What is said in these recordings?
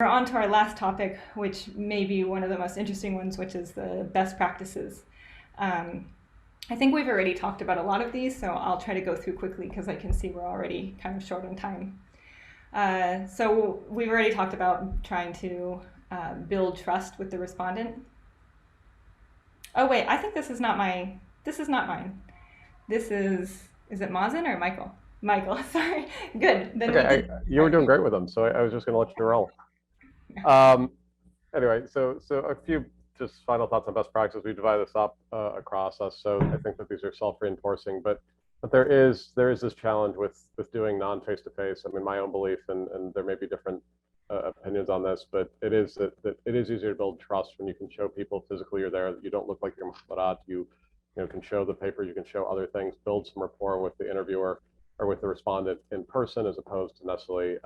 We're on to our last topic, which may be one of the most interesting ones, which is the best practices. Um, I think we've already talked about a lot of these, so I'll try to go through quickly because I can see we're already kind of short on time. So we've already talked about trying to build trust with the respondent. Oh wait, I think this is not my. This is not mine. This is it Mazen or Michael? Michael, sorry. Good. Then we Okay, did. you were doing great with them, so I was just going to let you roll. Um, anyway, so a few just final thoughts on best practices. We divide this up across us, so I think that these are self-reinforcing. But there is this challenge with doing non-face to face. I mean, my own belief, and there may be different opinions on this, but it is that it is easier to build trust when you can show people physically you're there. That you don't look like you're mukhtarat. You can show the paper, you can show other things, build some rapport with the interviewer or with the respondent in person as opposed to necessarily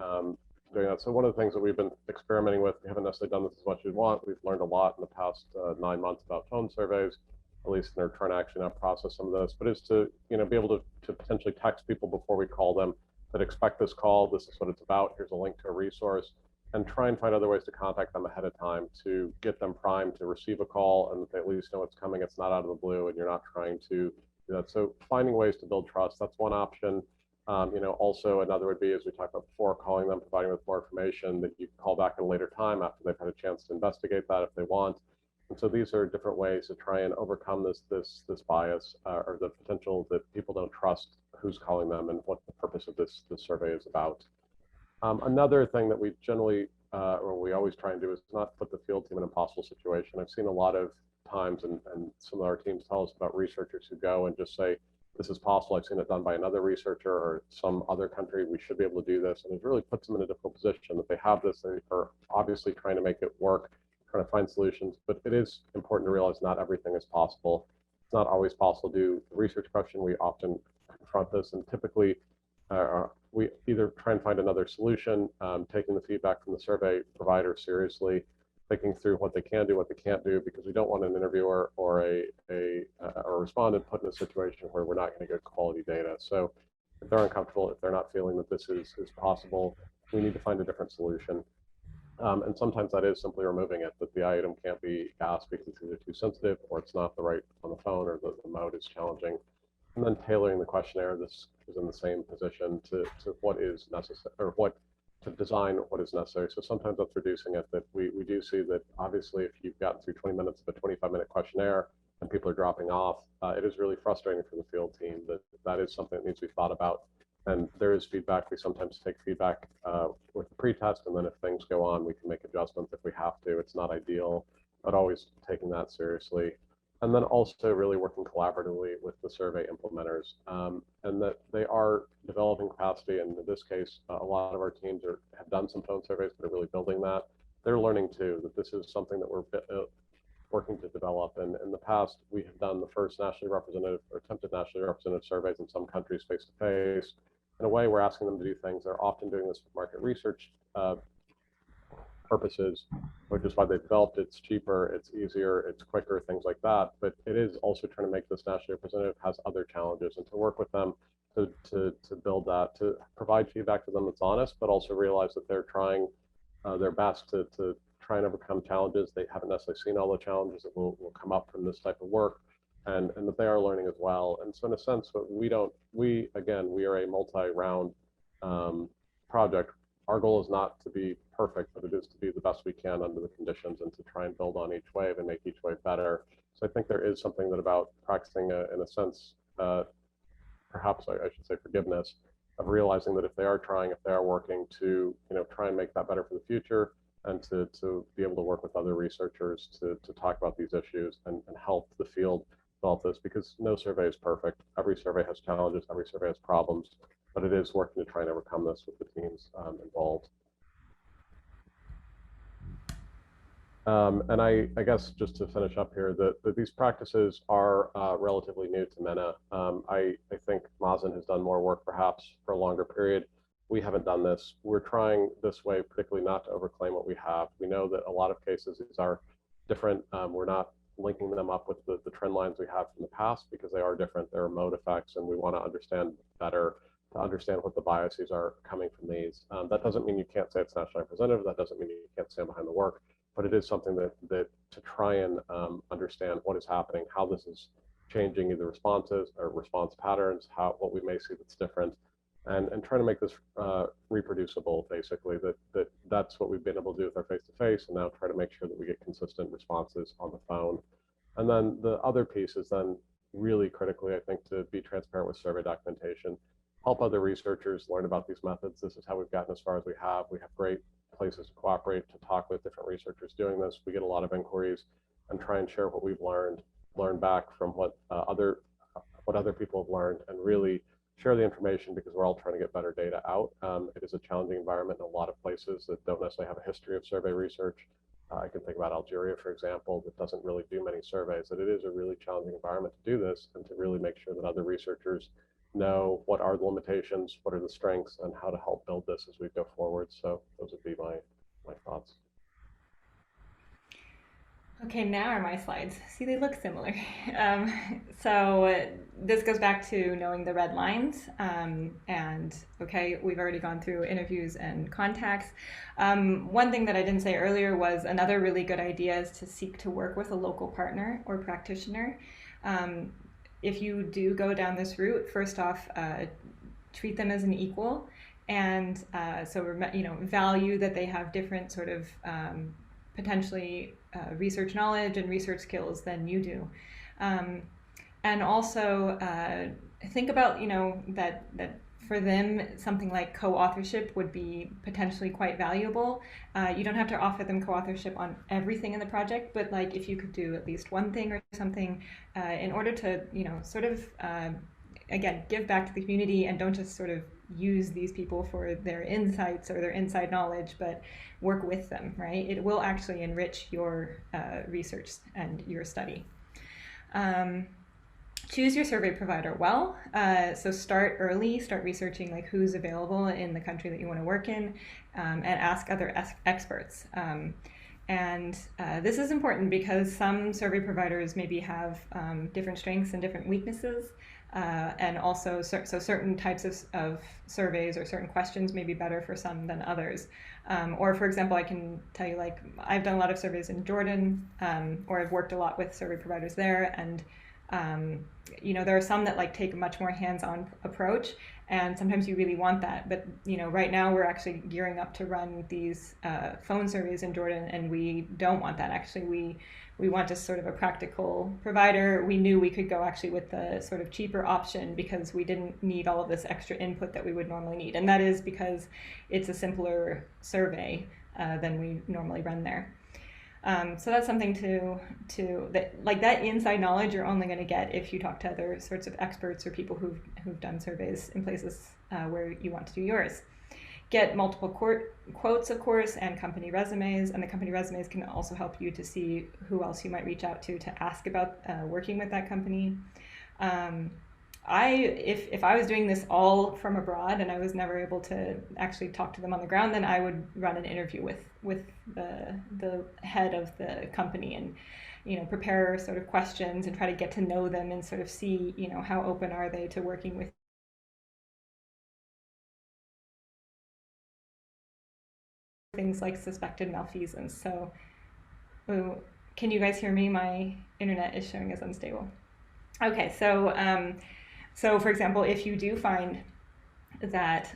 doing that. So one of the things that we've been experimenting with, we haven't necessarily done this as much as we want. We've learned a lot in the past 9 months about phone surveys, at least they're trying to actually now process some of this, but is to be able to potentially text people before we call them that expect this call. This is what it's about. Here's a link to a resource, and try and find other ways to contact them ahead of time to get them primed to receive a call and that they at least know it's coming. It's not out of the blue, and you're not trying to do that. So finding ways to build trust, that's one option. Also another would be, as we talked about before, calling them, providing them with more information that you can call back at a later time after they've had a chance to investigate that if they want. And so these are different ways to try and overcome this bias or the potential that people don't trust who's calling them and what the purpose of this survey is about. Another thing that we generally, or we always try and do, is not put the field team in an impossible situation. I've seen a lot of times, and some of our teams tell us about researchers who go and just say, this is possible. I've seen it done by another researcher or some other country. We should be able to do this. And it really puts them in a difficult position that they have this. They are obviously trying to make it work, trying to find solutions. But it is important to realize not everything is possible. It's not always possible to do the research question. We often confront this, and typically we either try and find another solution, taking the feedback from the survey provider seriously, thinking through what they can do, what they can't do, because we don't want an interviewer or a respondent put in a situation where we're not going to get quality data. So if they're uncomfortable, if they're not feeling that this is possible, we need to find a different solution. And sometimes that is simply removing it, that the item can't be asked because it's either too sensitive or it's not the right on the phone or the mode is challenging. And then tailoring the questionnaire, this is in the same position to what is necessary, or what to design what is necessary. So sometimes that's reducing it, that we do see that obviously if you've gotten through 20 minutes of a 25-minute questionnaire and people are dropping off, it is really frustrating for the field team that that is something that needs to be thought about. And there is feedback. We sometimes take feedback with the pretest, and then if things go on, we can make adjustments if we have to. It's not ideal, but always taking that seriously. And then also really working collaboratively with the survey implementers, and that they are developing capacity. And in this case, a lot of our teams have done some phone surveys, but are really building that. They're learning too, that this is something that we're working to develop. And in the past, we have done the first nationally representative or attempted nationally representative surveys in some countries face to face. In a way, we're asking them to do things. They're often doing this with market research purposes, which is why they developed it. It's cheaper, it's easier, it's quicker, things like that. But it is also trying to make this national representative has other challenges, and to work with them to build that, to provide feedback to them that's honest, but also realize that they're trying their best to try and overcome challenges. They haven't necessarily seen all the challenges that will come up from this type of work, and that they are learning as well. And so in a sense, we are a multi-round project. Our goal is not to be perfect, but it is to be the best we can under the conditions and to try and build on each wave and make each wave better. So I think there is something that about practicing, in a sense, perhaps I should say forgiveness, of realizing that if they are trying, if they are working to try and make that better for the future, and to be able to work with other researchers to talk about these issues and help the field develop this, because no survey is perfect. Every survey has challenges, every survey has problems, but it is working to try and overcome this with the teams involved. And I guess just to finish up here, that these practices are relatively new to MENA. I think Mazen has done more work perhaps for a longer period. We haven't done this. We're trying this way, particularly not to overclaim what we have. We know that a lot of cases these are different. We're not linking them up with the trend lines we have from the past because they are different. There are mode effects, and we want to understand better to understand what the biases are coming from these. That doesn't mean you can't say it's nationally representative. That doesn't mean you can't stand behind the work, but it is something that to try and understand what is happening, how this is changing either responses or response patterns, what we may see that's different, and trying to make this reproducible, basically. That's what we've been able to do with our face-to-face, and now try to make sure that we get consistent responses on the phone. And then the other piece is then really critically, I think, to be transparent with survey documentation, help other researchers learn about these methods. This is how we've gotten as far as we have. We have great places to cooperate, to talk with different researchers doing this. We get a lot of inquiries and try and share what we've learn back from what other people have learned, and really share the information, because we're all trying to get better data out. It is a challenging environment in a lot of places that don't necessarily have a history of survey research. I can think about Algeria, for example, that doesn't really do many surveys. That it is a really challenging environment to do this, and to really make sure that other researchers know what are the limitations, what are the strengths, and how to help build this as we go forward. So those would be my thoughts. Okay, now are my slides. See, they look similar. So this goes back to knowing the red lines. And okay, we've already gone through interviews and contacts. One thing that I didn't say earlier was another really good idea is to seek to work with a local partner or practitioner. If you do go down this route, first off, treat them as an equal, and value that they have different sort of potentially research knowledge and research skills than you do, and also think about that for them something like co-authorship would be potentially quite valuable. You don't have to offer them co-authorship on everything in the project, but like if you could do at least one thing or something in order to again, give back to the community, and don't just sort of use these people for their insights or their inside knowledge, but work with them, right? It will actually enrich your research and your study. Choose your survey provider well. So start early, start researching like who's available in the country that you want to work in, and ask other experts. And this is important because some survey providers maybe have different strengths and different weaknesses. And also, so certain types of surveys or certain questions may be better for some than others. Or for example, I can tell you, like, I've done a lot of surveys in Jordan, or I've worked a lot with survey providers there, and there are some that like take a much more hands-on approach, and sometimes you really want that. But right now we're actually gearing up to run these phone surveys in Jordan, and we don't want that. Actually, we want just sort of a practical provider. We knew we could go actually with the sort of cheaper option because we didn't need all of this extra input that we would normally need, and that is because it's a simpler survey than we normally run there. So that's something that inside knowledge you're only going to get if you talk to other sorts of experts or people who've done surveys in places where you want to do yours. Get multiple quotes, of course, and company resumes, and the company resumes can also help you to see who else you might reach out to ask about working with that company. If I was doing this all from abroad and I was never able to actually talk to them on the ground, then I would run an interview with the head of the company, and prepare sort of questions and try to get to know them and sort of see how open are they to working with things like suspected malfeasance. So can you guys hear me? My internet is showing as unstable. Okay, so for example, if you do find that,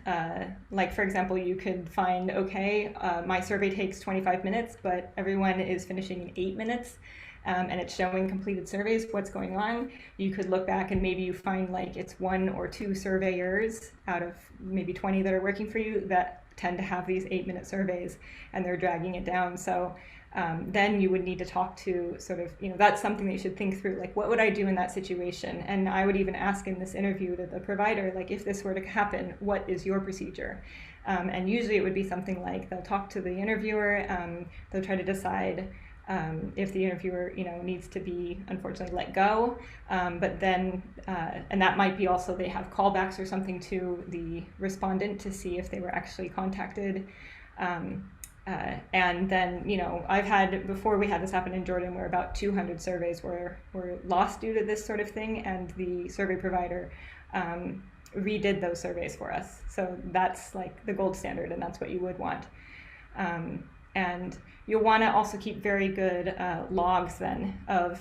like for example, you could find, okay, my survey takes 25 minutes, but everyone is finishing in 8 minutes, and it's showing completed surveys, what's going on? You could look back and maybe you find like it's 1 or 2 surveyors out of maybe 20 that are working for you that tend to have these 8-minute surveys, and they're dragging it down. So then you would need to talk to sort of, that's something that you should think through, like what would I do in that situation? And I would even ask in this interview to the provider, like if this were to happen, what is your procedure? And usually it would be something like they'll talk to the interviewer, they'll try to decide if the interviewer needs to be unfortunately let go, but then and that might be also they have callbacks or something to the respondent to see if they were actually contacted. And then, I've had, before we had this happen in Jordan, where about 200 surveys were lost due to this sort of thing, and the survey provider redid those surveys for us. So that's like the gold standard, and that's what you would want. And you'll want to also keep very good logs then of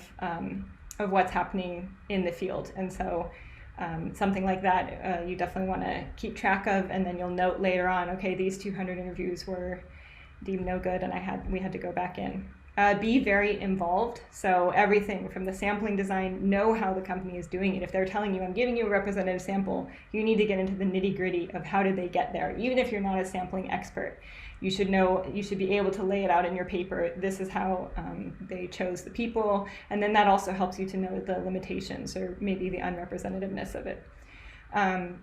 what's happening in the field. And so something like that you definitely want to keep track of, and then you'll note later on, okay, these 200 interviews were deemed no good, and we had to go back in. Be very involved. So everything from the sampling design, know how the company is doing it. If they're telling you, I'm giving you a representative sample, you need to get into the nitty-gritty of how did they get there. Even if you're not a sampling expert, you should know, you should be able to lay it out in your paper. This is how they chose the people. And then that also helps you to know the limitations or maybe the unrepresentativeness of it.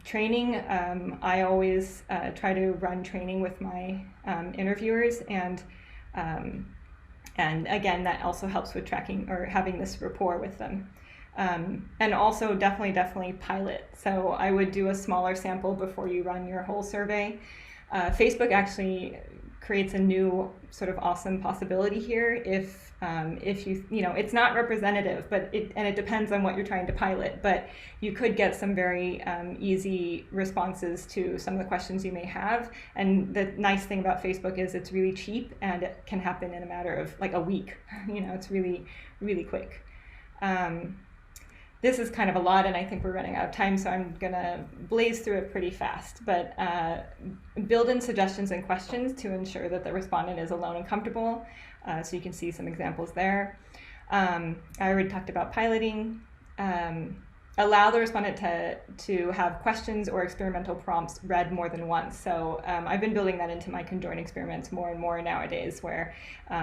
Training, I always try to run training with my interviewers, and again, that also helps with tracking or having this rapport with them. And also definitely pilot. So I would do a smaller sample before you run your whole survey. Facebook actually creates a new sort of awesome possibility here if you know, it's not representative, but it depends on what you're trying to pilot, but you could get some very easy responses to some of the questions you may have. And the nice thing about Facebook is it's really cheap, and it can happen in a matter of like a week. You know, it's really, really quick. This is kind of a lot, and I think we're running out of time, so I'm gonna blaze through it pretty fast. But build in suggestions and questions to ensure that the respondent is alone and comfortable. So you can see some examples there. I already talked about piloting. Allow the respondent to have questions or experimental prompts read more than once. So I've been building that into my conjoined experiments more and more nowadays, where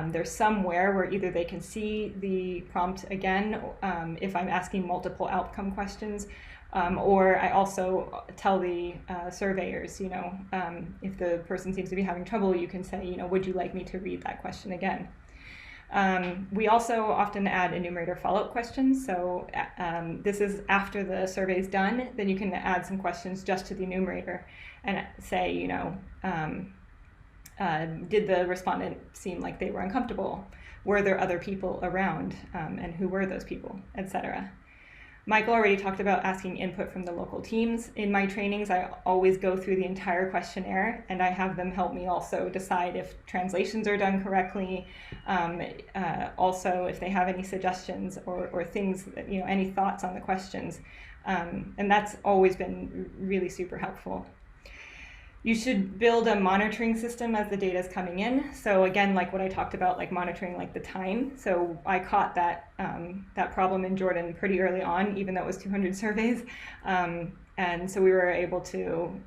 there's somewhere where either they can see the prompt again if I'm asking multiple outcome questions, or I also tell the surveyors, you know, if the person seems to be having trouble, you can say, you know, would you like me to read that question again? We also often add enumerator follow-up questions. So this is after the survey is done, then you can add some questions just to the enumerator and say, you know, did the respondent seem like they were uncomfortable? Were there other people around? And who were those people, etc. Michael already talked about asking input from the local teams. In my trainings, I always go through the entire questionnaire, and I have them help me also decide if translations are done correctly, also if they have any suggestions or things, you know, any thoughts on the questions. And that's always been really super helpful. You should build a monitoring system as the data is coming in. So again, like what I talked about, like monitoring like the time. So I caught that that problem in Jordan pretty early on, even though it was 200 surveys. And so we were able to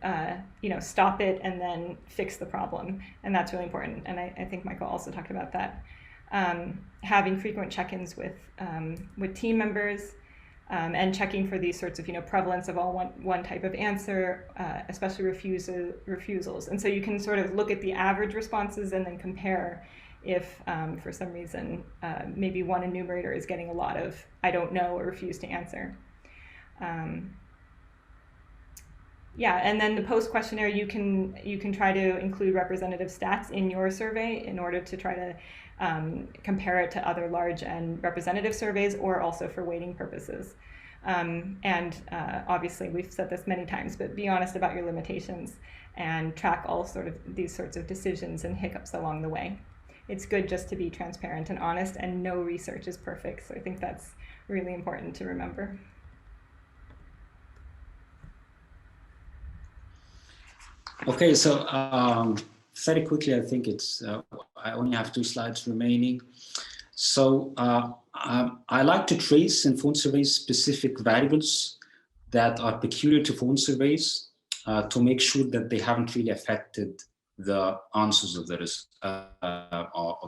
you know, stop it and then fix the problem. And that's really important. And I think Michael also talked about that. Having frequent check-ins with team members. And checking for these sorts of, you know, prevalence of all one type of answer, especially refusals. And so you can sort of look at the average responses and then compare if, for some reason, maybe one enumerator is getting a lot of I don't know or refuse to answer. Yeah, and then the post questionnaire, you can try to include representative stats in your survey in order to try to compare it to other large and representative surveys, or also for weighting purposes. Obviously, we've said this many times, but be honest about your limitations and track all these sorts of decisions and hiccups along the way. It's good just to be transparent and honest, and no research is perfect. So I think that's really important to remember. Okay, so very quickly, I think I only have 2 slides remaining. So I like to trace in phone surveys specific variables that are peculiar to phone surveys to make sure that they haven't really affected the answers of the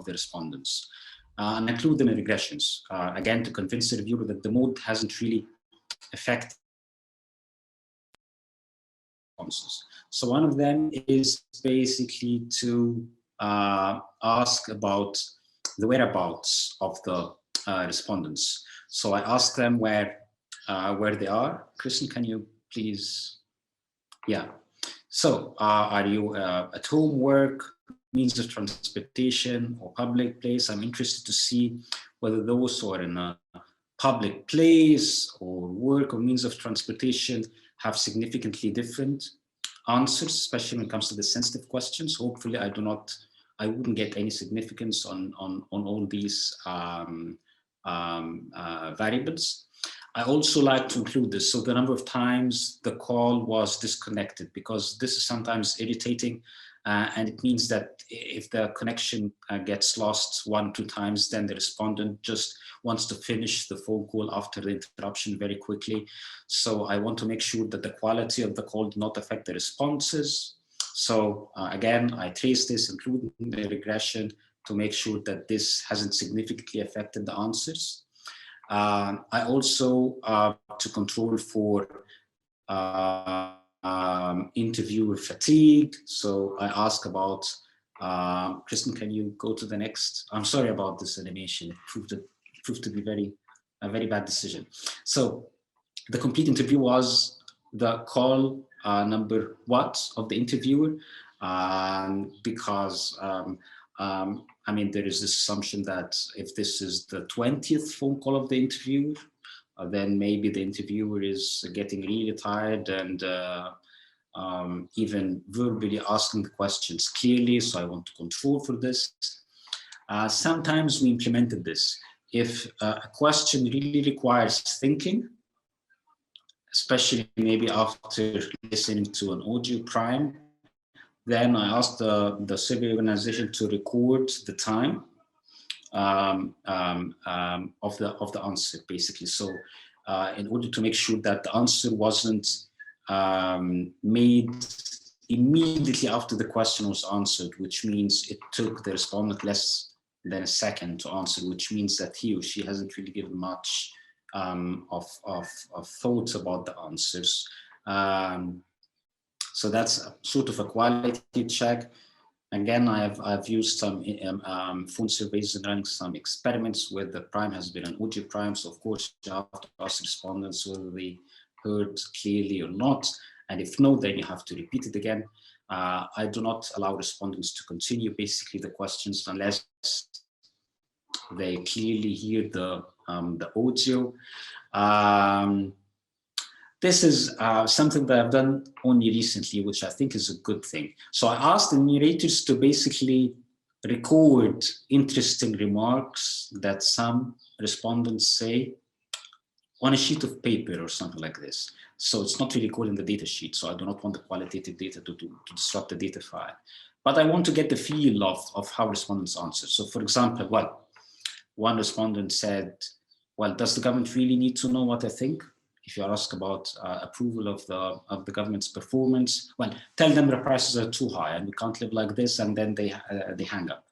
respondents, and include them in regressions, again, to convince the reviewer that the mode hasn't really affected answers. So one of them is basically to ask about the whereabouts of the respondents. So I ask them where they are. Kristen, can you please? Yeah. So are you at home, work, means of transportation, or public place? I'm interested to see whether those are in a public place or work or means of transportation have significantly different answers, especially when it comes to the sensitive questions. Hopefully I wouldn't get any significance on all these variables. I also like to include this. So the number of times the call was disconnected, because this is sometimes irritating. And it means that if the connection gets lost 1 or 2 times, then the respondent just wants to finish the phone call after the interruption very quickly. So I want to make sure that the quality of the call did not affect the responses. So again, I trace this, including the regression, to make sure that this hasn't significantly affected the answers. I also, to control for interviewer fatigue. So I ask about, Kristen, can you go to the next? I'm sorry about this animation. It proved to be a very bad decision. So the complete interview was the call number what of the interviewer, because I mean, there is this assumption that if this is the 20th phone call of the interviewer, then maybe the interviewer is getting really tired and even verbally asking the questions clearly. So I want to control for this. Sometimes we implemented this. If a question really requires thinking, especially maybe after listening to an audio prime, then I asked the survey organization to record the time of the answer, basically. So in order to make sure that the answer wasn't made immediately after the question was answered, which means it took the respondent less than a second to answer, which means that he or she hasn't really given much of thoughts about the answers. So that's sort of a quality check. Again, I've used some phone surveys and running some experiments where the prime has been an audio prime. So of course, you have to ask respondents whether they heard clearly or not. And if no, then you have to repeat it again. I do not allow respondents to continue basically the questions unless they clearly hear the audio. This is something that I've done only recently, which I think is a good thing. So I asked the narrators to basically record interesting remarks that some respondents say on a sheet of paper or something like this. So it's not really recording the data sheet. So I do not want the qualitative data to disrupt the data file. But I want to get the feel of how respondents answer. So for example, well, one respondent said, well, does the government really need to know what I think? If you ask about approval of the government's performance, well, tell them the prices are too high and we can't live like this, and then they hang up.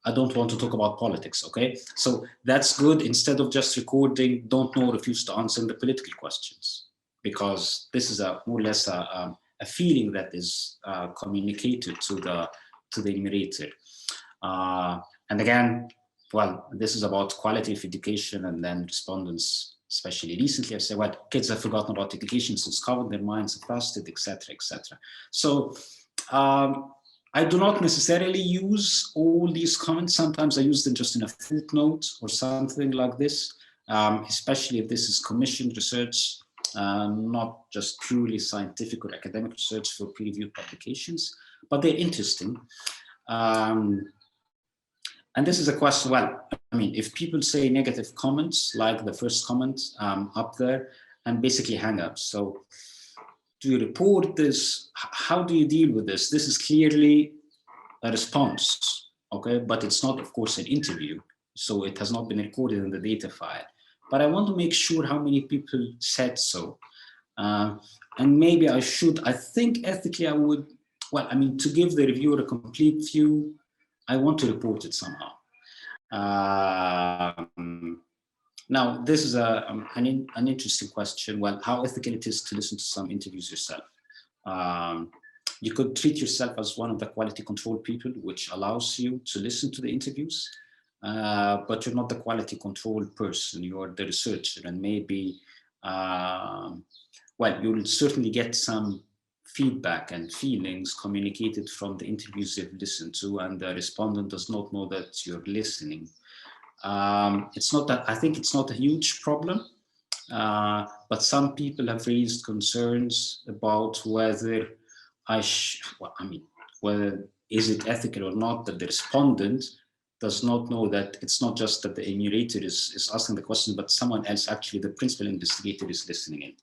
I don't want to talk about politics, okay? So that's good. Instead of just recording, don't know, refuse to answer the political questions, because this is more or less a feeling that is communicated to the narrator. And again, well, this is about quality of education, and then respondents, especially recently, have said, well, kids have forgotten about education since COVID, their minds have fasted, etc., etc. So I do not necessarily use all these comments. Sometimes I use them just in a footnote or something like this, especially if this is commissioned research, not just purely scientific or academic research for peer-reviewed publications, but they're interesting. And this is a question, well, I mean, if people say negative comments, like the first comment up there, and basically hang up. So do you report this? How do you deal with this? This is clearly a response, okay? But it's not, of course, an interview. So it has not been recorded in the data file. But I want to make sure how many people said so. And maybe I think ethically I would, well, I mean, to give the reviewer a complete view, I want to report it somehow. Now, this is an interesting question. Well, how ethical it is to listen to some interviews yourself. You could treat yourself as one of the quality control people, which allows you to listen to the interviews, but you're not the quality control person, you're the researcher, and maybe, well, you'll certainly get some feedback and feelings communicated from the interviews you've listened to, and the respondent does not know that you're listening. It's not that, I think it's not a huge problem. But some people have raised concerns about whether whether is it ethical or not that the respondent does not know that it's not just that the emulator is asking the question, but someone else, actually the principal investigator, is listening in.